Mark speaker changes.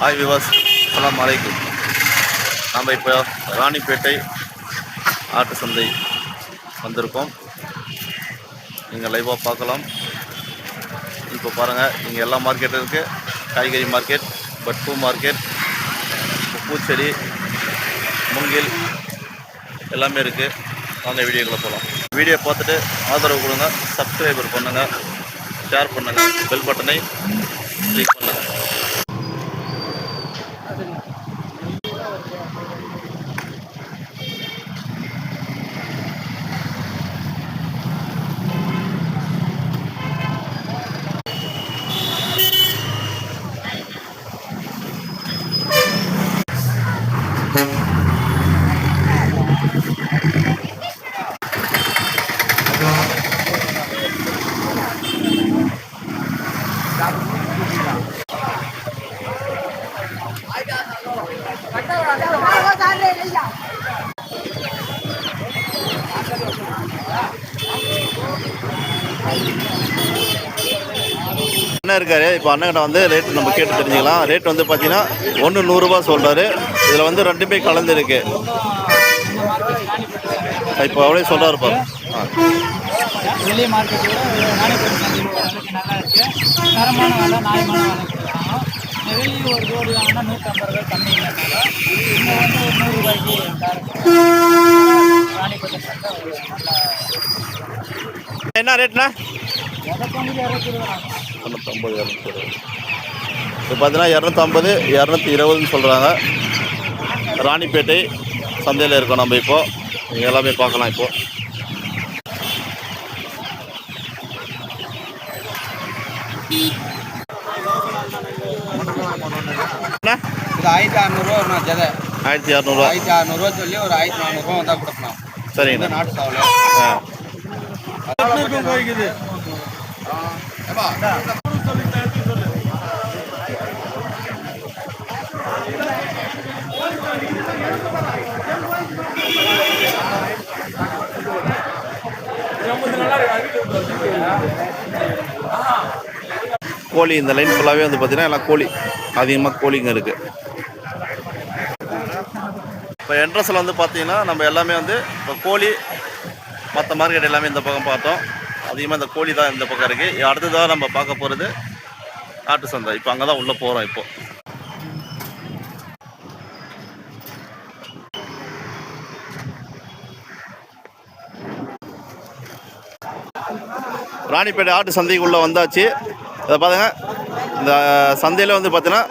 Speaker 1: Hi விவாஸ், அஸ்ஸலாமு அலைக்கும். நாம் இப்போ ராணிப்பேட்டை ஆட்டு சந்தை வந்திருக்கோம். நீங்கள் லைவாக பார்க்கலாம். இப்போ பாருங்கள், இங்கே எல்லா மார்க்கெட்டும் இருக்குது. காய்கறி மார்க்கெட், பூ மார்க்கெட், பூச்செடி, மூங்கில் எல்லாமே இருக்குது. வாங்க வீடியோக்குள்ளே போகலாம். வீடியோ பார்த்துட்டு ஆதரவு கொடுங்க, சப்ஸ்கிரைபர் பண்ணுங்கள், ஷேர் பண்ணுங்கள், பெல் பட்டனை கிளிக் பண்ணுங்கள். அண்ணன் இருக்காரு. இப்போ அண்ணன்கிட்ட வந்து ரேட் நம்ம கேட்டு தெரிஞ்சுக்கலாம். ரேட் வந்து பார்த்தீங்கன்னா 1 100 சொல்கிறாரு. இதில் வந்து 2 கலந்து இருக்கு. இப்போ அவளே சொல்கிறாருப்பா.
Speaker 2: வெளி மார்க்கெட்டோட ராணிப்பேட்டை சந்தையில் ஓரளவுக்கு நல்லா இருக்குது. தரமான வேலை, நியாயமான வேலை கொடுக்குறாங்க. வெளியே ஒரு ஜோடி வாங்கினா 150 ரூபாய் கம்மி இல்லைனால இங்கே வந்து ஒரு 100 ரூபாய்க்கு ராணிப்பேட்டை சந்தை ஒரு நல்லா.
Speaker 1: என்ன ரேட்னா?
Speaker 2: 250 ரூபா.
Speaker 1: 250 இப்போ பார்த்தீங்கன்னா 250 220 சொல்கிறாங்க. ராணிப்பேட்டை சந்தையில் இருக்கோம் நம்ம. இப்போது நீங்கள் எல்லாமே பார்க்கலாம். இப்போது
Speaker 2: இது 1600 ரூபா ஜதை.
Speaker 1: 1600
Speaker 2: 1600 சொல்லி ஒரு 1400 வந்தால் கொடுக்கலாம்.
Speaker 1: சரிங்க.
Speaker 2: நாட்டு சாவல்
Speaker 1: கோழி இந்த லைன் ஃபுல்லாகவே வந்து பார்த்தீங்கன்னா எல்லாம் கோழி, அதிகமாக கோழிங்க இருக்குது. இப்போ என்ட்ரன்ஸில் வந்து பார்த்தீங்கன்னா நம்ம எல்லாமே வந்து இப்போ கோழி, மற்ற மார்க்கெட் எல்லாமே இந்த பக்கம் பார்த்தோம். அதிகமாக இந்த கோழி தான் இந்த பக்கம் இருக்குது. அடுத்ததாக நம்ம பார்க்க போகிறது ஆட்டு சந்தை. இப்போ அங்கே தான் உள்ளே போகிறோம். இப்போது ராணிப்பேட்டை ஆட்டு சந்தைக்குள்ளே வந்தாச்சு. இதை பாருங்க, இந்த சந்தையில் வந்து பார்த்தீங்கன்னா